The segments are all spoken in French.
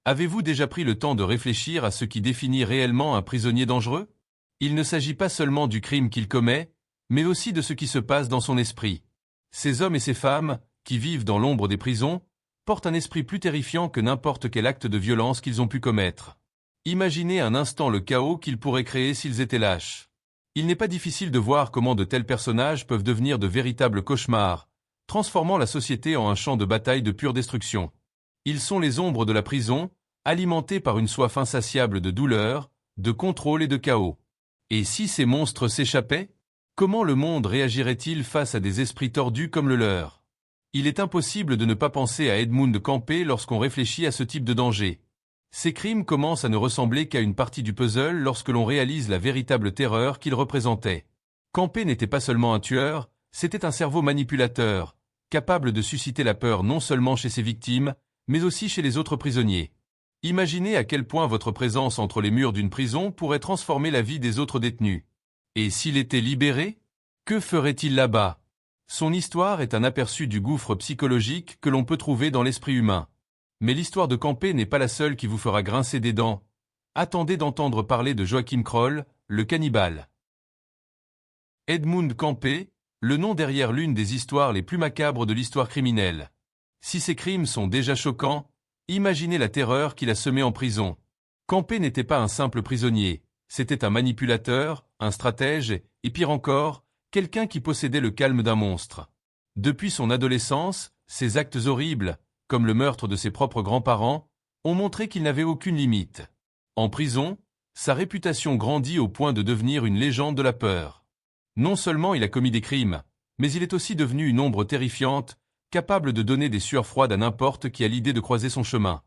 Avez-vous déjà pris le temps de réfléchir à ce qui définit réellement un prisonnier dangereux? Il ne s'agit pas seulement du crime qu'il commet, mais aussi de ce qui se passe dans son esprit. Ces hommes et ces femmes, qui vivent dans l'ombre des prisons, portent un esprit plus terrifiant que n'importe quel acte de violence qu'ils ont pu commettre. Imaginez un instant le chaos qu'ils pourraient créer s'ils étaient lâches. Il n'est pas difficile de voir comment de tels personnages peuvent devenir de véritables cauchemars, transformant la société en un champ de bataille de pure destruction. Ils sont les ombres de la prison, alimentées par une soif insatiable de douleur, de contrôle et de chaos. Et si ces monstres s'échappaient? Comment le monde réagirait-il face à des esprits tordus comme le leur? Il est impossible de ne pas penser à Edmund Campé lorsqu'on réfléchit à ce type de danger. Ces crimes commencent à ne ressembler qu'à une partie du puzzle lorsque l'on réalise la véritable terreur qu'ils représentaient. Campé n'était pas seulement un tueur, c'était un cerveau manipulateur, capable de susciter la peur non seulement chez ses victimes, mais aussi chez les autres prisonniers. Imaginez à quel point votre présence entre les murs d'une prison pourrait transformer la vie des autres détenus. Et s'il était libéré? Que ferait-il là-bas? Son histoire est un aperçu du gouffre psychologique que l'on peut trouver dans l'esprit humain. Mais l'histoire de Campé n'est pas la seule qui vous fera grincer des dents. Attendez d'entendre parler de Joachim Kroll, le cannibale. Edmund Campé, le nom derrière l'une des histoires les plus macabres de l'histoire criminelle. Si ces crimes sont déjà choquants, imaginez la terreur qu'il a semée en prison. Campé n'était pas un simple prisonnier, c'était un manipulateur, un stratège, et pire encore, quelqu'un qui possédait le calme d'un monstre. Depuis son adolescence, ses actes horribles, comme le meurtre de ses propres grands-parents, ont montré qu'il n'avait aucune limite. En prison, sa réputation grandit au point de devenir une légende de la peur. Non seulement il a commis des crimes, mais il est aussi devenu une ombre terrifiante, capable de donner des sueurs froides à n'importe qui a l'idée de croiser son chemin.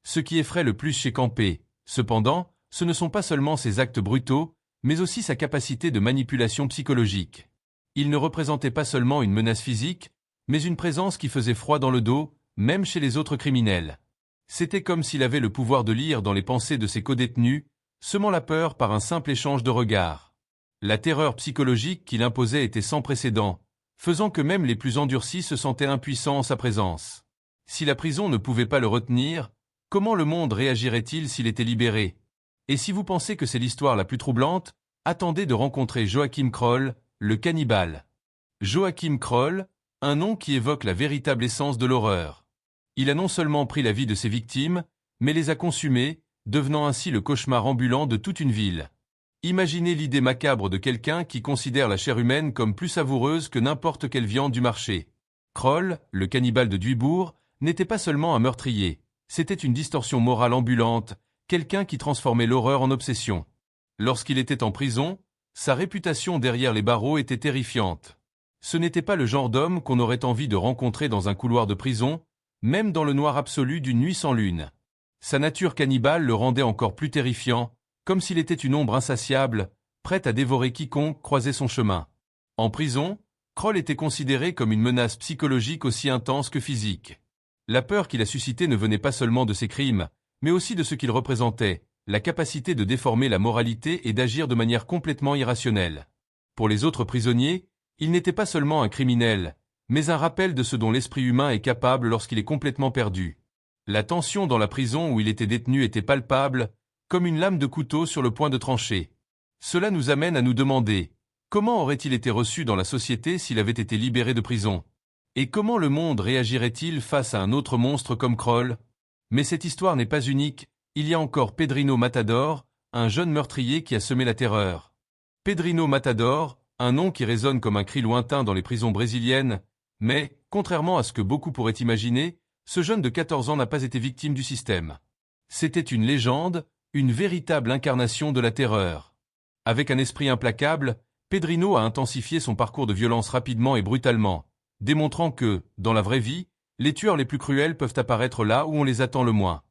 Ce qui effraie le plus chez Campé, cependant, ce ne sont pas seulement ses actes brutaux, mais aussi sa capacité de manipulation psychologique. Il ne représentait pas seulement une menace physique, mais une présence qui faisait froid dans le dos, même chez les autres criminels. C'était comme s'il avait le pouvoir de lire dans les pensées de ses codétenus, semant la peur par un simple échange de regards. La terreur psychologique qu'il imposait était sans précédent, faisant que même les plus endurcis se sentaient impuissants en sa présence. Si la prison ne pouvait pas le retenir, comment le monde réagirait-il s'il était libéré? Et si vous pensez que c'est l'histoire la plus troublante, attendez de rencontrer Joachim Kroll, le cannibale. Joachim Kroll, un nom qui évoque la véritable essence de l'horreur. Il a non seulement pris la vie de ses victimes, mais les a consumées, devenant ainsi le cauchemar ambulant de toute une ville. Imaginez l'idée macabre de quelqu'un qui considère la chair humaine comme plus savoureuse que n'importe quelle viande du marché. Kroll, le cannibale de Duisbourg, n'était pas seulement un meurtrier, c'était une distorsion morale ambulante, quelqu'un qui transformait l'horreur en obsession. Lorsqu'il était en prison, sa réputation derrière les barreaux était terrifiante. Ce n'était pas le genre d'homme qu'on aurait envie de rencontrer dans un couloir de prison, même dans le noir absolu d'une nuit sans lune. Sa nature cannibale le rendait encore plus terrifiant, comme s'il était une ombre insatiable, prête à dévorer quiconque croisait son chemin. En prison, Kroll était considéré comme une menace psychologique aussi intense que physique. La peur qu'il a suscitée ne venait pas seulement de ses crimes, mais aussi de ce qu'il représentait, la capacité de déformer la moralité et d'agir de manière complètement irrationnelle. Pour les autres prisonniers, il n'était pas seulement un criminel, mais un rappel de ce dont l'esprit humain est capable lorsqu'il est complètement perdu. La tension dans la prison où il était détenu était palpable, comme une lame de couteau sur le point de trancher. Cela nous amène à nous demander, comment aurait-il été reçu dans la société s'il avait été libéré de prison? Et comment le monde réagirait-il face à un autre monstre comme Kroll? Mais cette histoire n'est pas unique, il y a encore Pedrinho Matador, un jeune meurtrier qui a semé la terreur. Pedrinho Matador, un nom qui résonne comme un cri lointain dans les prisons brésiliennes, mais, contrairement à ce que beaucoup pourraient imaginer, ce jeune de 14 ans n'a pas été victime du système. C'était une légende, une véritable incarnation de la terreur. Avec un esprit implacable, Pedrinho a intensifié son parcours de violence rapidement et brutalement, démontrant que, dans la vraie vie, les tueurs les plus cruels peuvent apparaître là où on les attend le moins.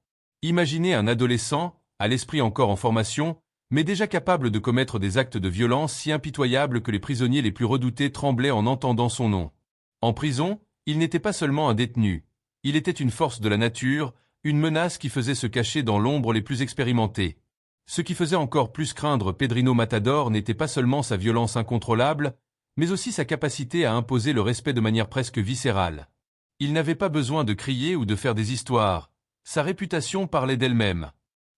Imaginez un adolescent, à l'esprit encore en formation, mais déjà capable de commettre des actes de violence si impitoyables que les prisonniers les plus redoutés tremblaient en entendant son nom. En prison, il n'était pas seulement un détenu, il était une force de la nature, une menace qui faisait se cacher dans l'ombre les plus expérimentés. Ce qui faisait encore plus craindre Pedrinho Matador n'était pas seulement sa violence incontrôlable, mais aussi sa capacité à imposer le respect de manière presque viscérale. Il n'avait pas besoin de crier ou de faire des histoires, sa réputation parlait d'elle-même.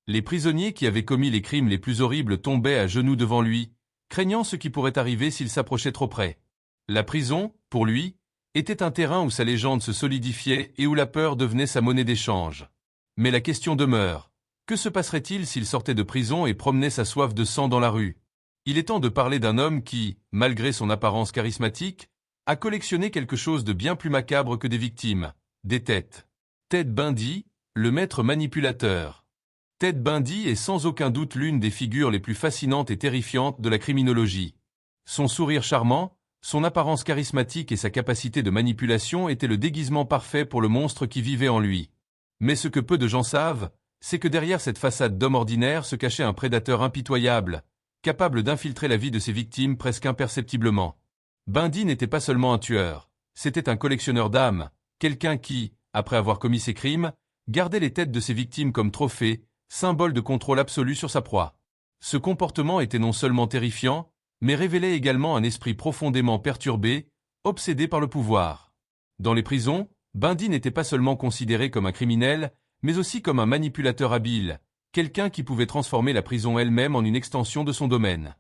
Les prisonniers qui avaient commis les crimes les plus horribles tombaient à genoux devant lui, craignant ce qui pourrait arriver s'il s'approchait trop près. La prison, pour lui, était un terrain où sa légende se solidifiait et où la peur devenait sa monnaie d'échange. Mais la question demeure. Que se passerait-il s'il sortait de prison et promenait sa soif de sang dans la rue? Il est temps de parler d'un homme qui, malgré son apparence charismatique, a collectionné quelque chose de bien plus macabre que des victimes, des têtes. Ted Bundy, le maître manipulateur. Ted Bundy est sans aucun doute l'une des figures les plus fascinantes et terrifiantes de la criminologie. Son sourire charmant, son apparence charismatique et sa capacité de manipulation étaient le déguisement parfait pour le monstre qui vivait en lui. Mais ce que peu de gens savent, c'est que derrière cette façade d'homme ordinaire se cachait un prédateur impitoyable, capable d'infiltrer la vie de ses victimes presque imperceptiblement. Bundy n'était pas seulement un tueur, c'était un collectionneur d'âmes, quelqu'un qui, après avoir commis ses crimes, gardait les têtes de ses victimes comme trophées, symbole de contrôle absolu sur sa proie. Ce comportement était non seulement terrifiant, mais révélait également un esprit profondément perturbé, obsédé par le pouvoir. Dans les prisons, Bundy n'était pas seulement considéré comme un criminel, mais aussi comme un manipulateur habile, quelqu'un qui pouvait transformer la prison elle-même en une extension de son domaine.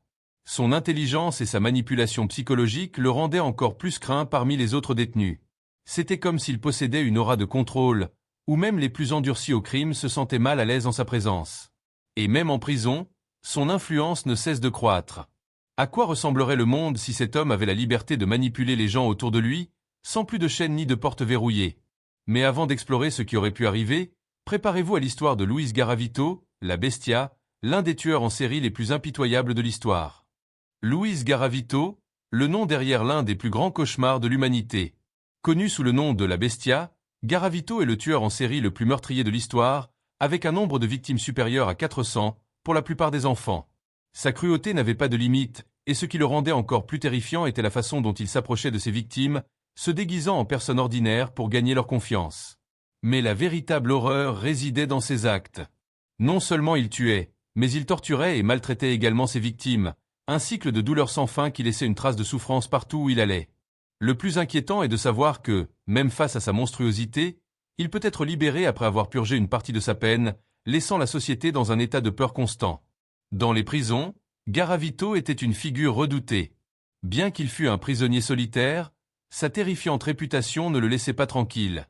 Son intelligence et sa manipulation psychologique le rendaient encore plus craint parmi les autres détenus. C'était comme s'il possédait une aura de contrôle, où même les plus endurcis au crime se sentaient mal à l'aise en sa présence. Et même en prison, son influence ne cesse de croître. À quoi ressemblerait le monde si cet homme avait la liberté de manipuler les gens autour de lui, sans plus de chaînes ni de portes verrouillées? Mais avant d'explorer ce qui aurait pu arriver, préparez-vous à l'histoire de Luis Garavito, la Bestia, l'un des tueurs en série les plus impitoyables de l'histoire. Luis Garavito, le nom derrière l'un des plus grands cauchemars de l'humanité. Connu sous le nom de la Bestia, Garavito est le tueur en série le plus meurtrier de l'histoire, avec un nombre de victimes supérieur à 400, pour la plupart des enfants. Sa cruauté n'avait pas de limite, et ce qui le rendait encore plus terrifiant était la façon dont il s'approchait de ses victimes, se déguisant en personnes ordinaires pour gagner leur confiance. Mais la véritable horreur résidait dans ses actes. Non seulement il tuait, mais il torturait et maltraitait également ses victimes, un cycle de douleur sans fin qui laissait une trace de souffrance partout où il allait. Le plus inquiétant est de savoir que, même face à sa monstruosité, il peut être libéré après avoir purgé une partie de sa peine, laissant la société dans un état de peur constant. Dans les prisons, Garavito était une figure redoutée. Bien qu'il fût un prisonnier solitaire, sa terrifiante réputation ne le laissait pas tranquille.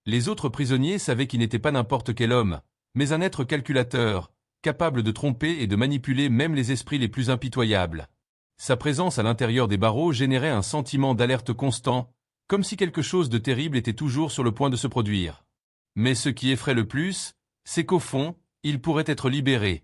Les autres prisonniers savaient qu'il n'était pas n'importe quel homme, mais un être calculateur, capable de tromper et de manipuler même les esprits les plus impitoyables. Sa présence à l'intérieur des barreaux générait un sentiment d'alerte constant, comme si quelque chose de terrible était toujours sur le point de se produire. Mais ce qui effraie le plus, c'est qu'au fond, il pourrait être libéré.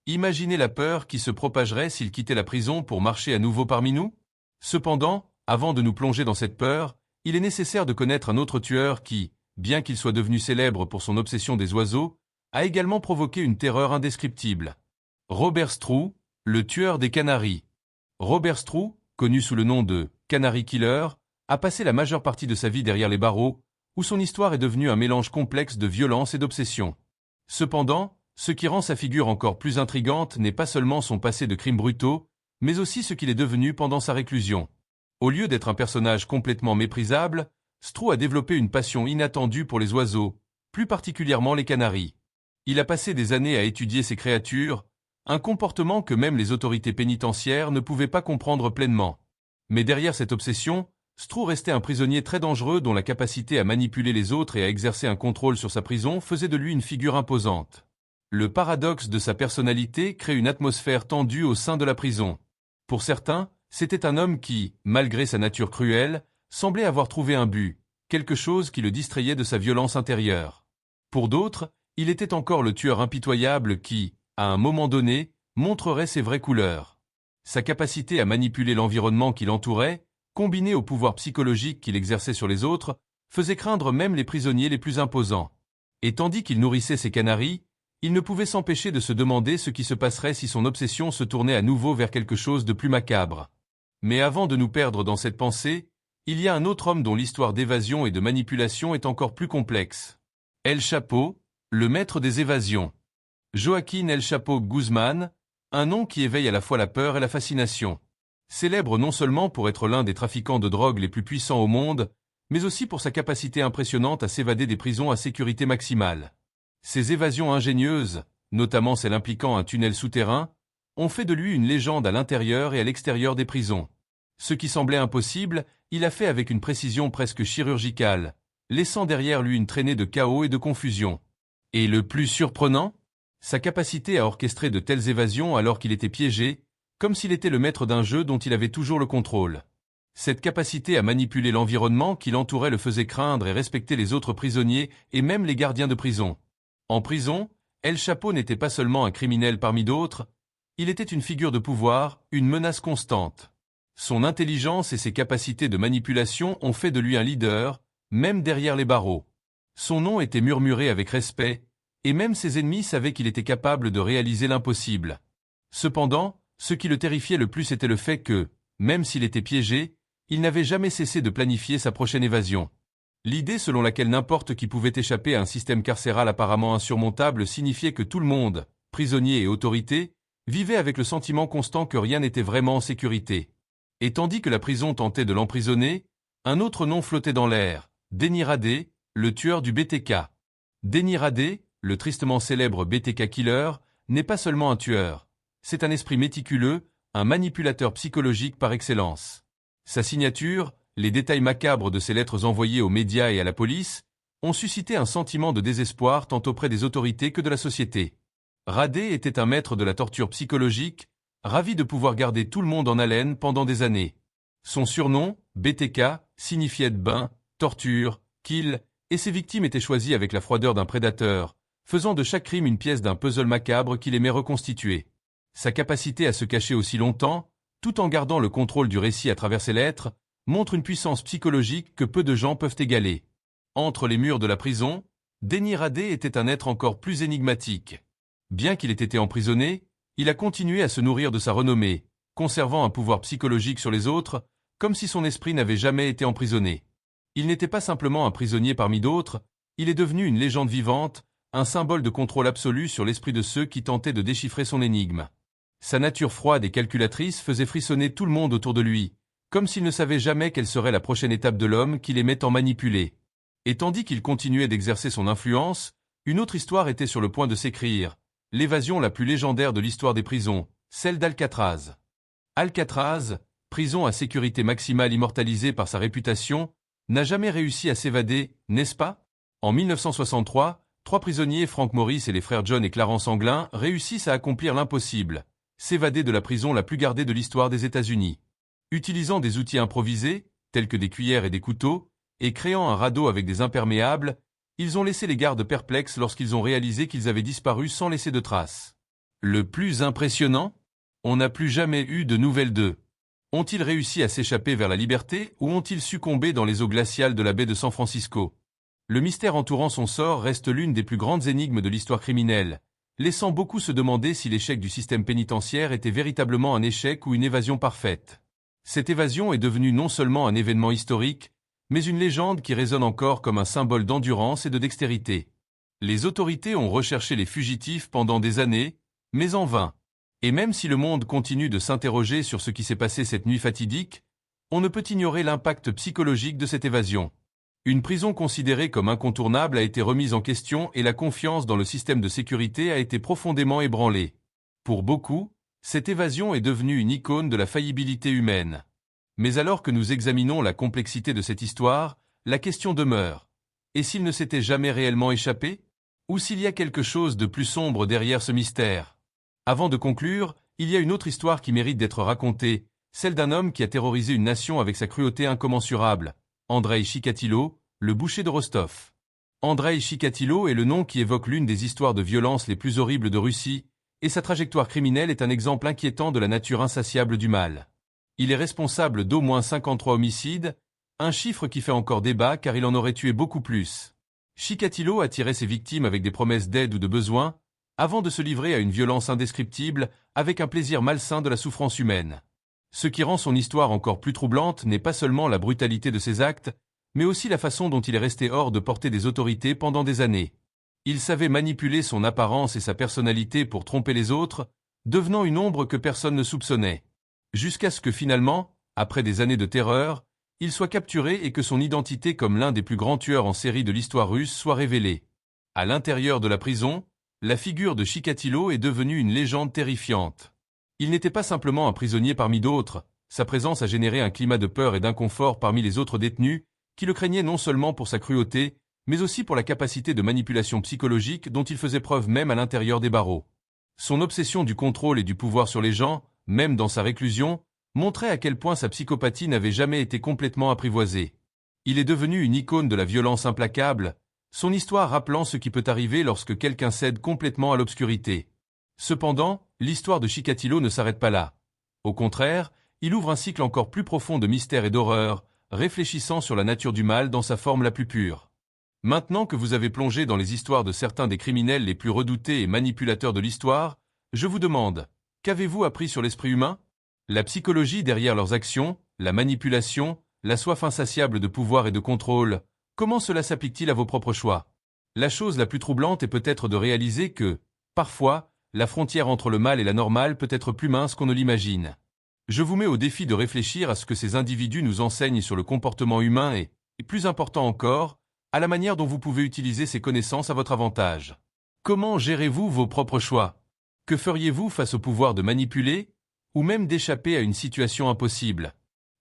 Imaginez la peur qui se propagerait s'il quittait la prison pour marcher à nouveau parmi nous. Cependant, avant de nous plonger dans cette peur, il est nécessaire de connaître un autre tueur qui, bien qu'il soit devenu célèbre pour son obsession des oiseaux, a également provoqué une terreur indescriptible. Robert Strou, le tueur des canaris. Robert Strou, connu sous le nom de « Canary Killer », a passé la majeure partie de sa vie derrière les barreaux, où son histoire est devenue un mélange complexe de violence et d'obsession. Cependant, ce qui rend sa figure encore plus intrigante n'est pas seulement son passé de crimes brutaux, mais aussi ce qu'il est devenu pendant sa réclusion. Au lieu d'être un personnage complètement méprisable, Strou a développé une passion inattendue pour les oiseaux, plus particulièrement les canaris. Il a passé des années à étudier ces créatures, un comportement que même les autorités pénitentiaires ne pouvaient pas comprendre pleinement. Mais derrière cette obsession, Strou restait un prisonnier très dangereux dont la capacité à manipuler les autres et à exercer un contrôle sur sa prison faisait de lui une figure imposante. Le paradoxe de sa personnalité crée une atmosphère tendue au sein de la prison. Pour certains, c'était un homme qui, malgré sa nature cruelle, semblait avoir trouvé un but, quelque chose qui le distrayait de sa violence intérieure. Pour d'autres, il était encore le tueur impitoyable qui, à un moment donné, montrerait ses vraies couleurs. Sa capacité à manipuler l'environnement qui l'entourait, combinée au pouvoir psychologique qu'il exerçait sur les autres, faisait craindre même les prisonniers les plus imposants. Et tandis qu'il nourrissait ses canaris, il ne pouvait s'empêcher de se demander ce qui se passerait si son obsession se tournait à nouveau vers quelque chose de plus macabre. Mais avant de nous perdre dans cette pensée, il y a un autre homme dont l'histoire d'évasion et de manipulation est encore plus complexe. El Chapo, le maître des évasions. Joaquín El Chapo Guzmán, un nom qui éveille à la fois la peur et la fascination. Célèbre non seulement pour être l'un des trafiquants de drogue les plus puissants au monde, mais aussi pour sa capacité impressionnante à s'évader des prisons à sécurité maximale. Ses évasions ingénieuses, notamment celle impliquant un tunnel souterrain, ont fait de lui une légende à l'intérieur et à l'extérieur des prisons. Ce qui semblait impossible, il a fait avec une précision presque chirurgicale, laissant derrière lui une traînée de chaos et de confusion. Et le plus surprenant? Sa capacité à orchestrer de telles évasions alors qu'il était piégé, comme s'il était le maître d'un jeu dont il avait toujours le contrôle. Cette capacité à manipuler l'environnement qui l'entourait le faisait craindre et respecter les autres prisonniers et même les gardiens de prison. En prison, El Chapo n'était pas seulement un criminel parmi d'autres, il était une figure de pouvoir, une menace constante. Son intelligence et ses capacités de manipulation ont fait de lui un leader, même derrière les barreaux. Son nom était murmuré avec respect, et même ses ennemis savaient qu'il était capable de réaliser l'impossible. Cependant, ce qui le terrifiait le plus était le fait que, même s'il était piégé, il n'avait jamais cessé de planifier sa prochaine évasion. L'idée selon laquelle n'importe qui pouvait échapper à un système carcéral apparemment insurmontable signifiait que tout le monde, prisonniers et autorités, vivait avec le sentiment constant que rien n'était vraiment en sécurité. Et tandis que la prison tentait de l'emprisonner, un autre nom flottait dans l'air, Denny Radé, le tueur du BTK. Denny Radé, le tristement célèbre BTK Killer, n'est pas seulement un tueur. C'est un esprit méticuleux, un manipulateur psychologique par excellence. Sa signature, les détails macabres de ses lettres envoyées aux médias et à la police, ont suscité un sentiment de désespoir tant auprès des autorités que de la société. Radé était un maître de la torture psychologique, ravi de pouvoir garder tout le monde en haleine pendant des années. Son surnom, BTK, signifiait bain, torture, kill, et ses victimes étaient choisies avec la froideur d'un prédateur, faisant de chaque crime une pièce d'un puzzle macabre qu'il aimait reconstituer. Sa capacité à se cacher aussi longtemps, tout en gardant le contrôle du récit à travers ses lettres, montre une puissance psychologique que peu de gens peuvent égaler. Entre les murs de la prison, Denny Radé était un être encore plus énigmatique. Bien qu'il ait été emprisonné, il a continué à se nourrir de sa renommée, conservant un pouvoir psychologique sur les autres, comme si son esprit n'avait jamais été emprisonné. Il n'était pas simplement un prisonnier parmi d'autres, il est devenu une légende vivante, un symbole de contrôle absolu sur l'esprit de ceux qui tentaient de déchiffrer son énigme. Sa nature froide et calculatrice faisait frissonner tout le monde autour de lui, comme s'il ne savait jamais quelle serait la prochaine étape de l'homme qu'il aimait tant manipuler. Et tandis qu'il continuait d'exercer son influence, une autre histoire était sur le point de s'écrire, l'évasion la plus légendaire de l'histoire des prisons, celle d'Alcatraz. Alcatraz, prison à sécurité maximale immortalisée par sa réputation, n'a jamais réussi à s'évader, n'est-ce pas? En 1963, 3 prisonniers, Frank Morris et les frères John et Clarence Anglin, réussissent à accomplir l'impossible, s'évader de la prison la plus gardée de l'histoire des États-Unis. Utilisant des outils improvisés, tels que des cuillères et des couteaux, et créant un radeau avec des imperméables, ils ont laissé les gardes perplexes lorsqu'ils ont réalisé qu'ils avaient disparu sans laisser de traces. Le plus impressionnant? On n'a plus jamais eu de nouvelles d'eux. Ont-ils réussi à s'échapper vers la liberté ou ont-ils succombé dans les eaux glaciales de la baie de San Francisco? Le mystère entourant son sort reste l'une des plus grandes énigmes de l'histoire criminelle, laissant beaucoup se demander si l'échec du système pénitentiaire était véritablement un échec ou une évasion parfaite. Cette évasion est devenue non seulement un événement historique, mais une légende qui résonne encore comme un symbole d'endurance et de dextérité. Les autorités ont recherché les fugitifs pendant des années, mais en vain. Et même si le monde continue de s'interroger sur ce qui s'est passé cette nuit fatidique, on ne peut ignorer l'impact psychologique de cette évasion. Une prison considérée comme incontournable a été remise en question et la confiance dans le système de sécurité a été profondément ébranlée. Pour beaucoup, cette évasion est devenue une icône de la faillibilité humaine. Mais alors que nous examinons la complexité de cette histoire, la question demeure. Et s'il ne s'était jamais réellement échappé? Ou s'il y a quelque chose de plus sombre derrière ce mystère? Avant de conclure, il y a une autre histoire qui mérite d'être racontée, celle d'un homme qui a terrorisé une nation avec sa cruauté incommensurable, Andreï Chikatilo, le boucher de Rostov. Andreï Chikatilo est le nom qui évoque l'une des histoires de violence les plus horribles de Russie, et sa trajectoire criminelle est un exemple inquiétant de la nature insatiable du mal. Il est responsable d'au moins 53 homicides, un chiffre qui fait encore débat car il en aurait tué beaucoup plus. Chikatilo attirait ses victimes avec des promesses d'aide ou de besoin, avant de se livrer à une violence indescriptible, avec un plaisir malsain de la souffrance humaine. Ce qui rend son histoire encore plus troublante n'est pas seulement la brutalité de ses actes, mais aussi la façon dont il est resté hors de portée des autorités pendant des années. Il savait manipuler son apparence et sa personnalité pour tromper les autres, devenant une ombre que personne ne soupçonnait. Jusqu'à ce que finalement, après des années de terreur, il soit capturé et que son identité comme l'un des plus grands tueurs en série de l'histoire russe soit révélée. À l'intérieur de la prison, la figure de Chikatilo est devenue une légende terrifiante. Il n'était pas simplement un prisonnier parmi d'autres, sa présence a généré un climat de peur et d'inconfort parmi les autres détenus, qui le craignaient non seulement pour sa cruauté, mais aussi pour la capacité de manipulation psychologique dont il faisait preuve même à l'intérieur des barreaux. Son obsession du contrôle et du pouvoir sur les gens, même dans sa réclusion, montrait à quel point sa psychopathie n'avait jamais été complètement apprivoisée. Il est devenu une icône de la violence implacable, son histoire rappelant ce qui peut arriver lorsque quelqu'un cède complètement à l'obscurité. Cependant, l'histoire de Chikatilo ne s'arrête pas là. Au contraire, il ouvre un cycle encore plus profond de mystère et d'horreur, réfléchissant sur la nature du mal dans sa forme la plus pure. Maintenant que vous avez plongé dans les histoires de certains des criminels les plus redoutés et manipulateurs de l'histoire, je vous demande, qu'avez-vous appris sur l'esprit humain? La psychologie derrière leurs actions, la manipulation, la soif insatiable de pouvoir et de contrôle, comment cela s'applique-t-il à vos propres choix? La chose la plus troublante est peut-être de réaliser que, parfois, la frontière entre le mal et la normale peut être plus mince qu'on ne l'imagine. Je vous mets au défi de réfléchir à ce que ces individus nous enseignent sur le comportement humain et plus important encore, à la manière dont vous pouvez utiliser ces connaissances à votre avantage. Comment gérez-vous vos propres choix? Que feriez-vous face au pouvoir de manipuler, ou même d'échapper à une situation impossible?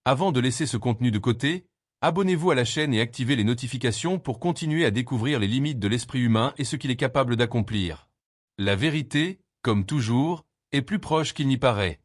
Avant de laisser ce contenu de côté, abonnez-vous à la chaîne et activez les notifications pour continuer à découvrir les limites de l'esprit humain et ce qu'il est capable d'accomplir. La vérité, comme toujours, est plus proche qu'il n'y paraît.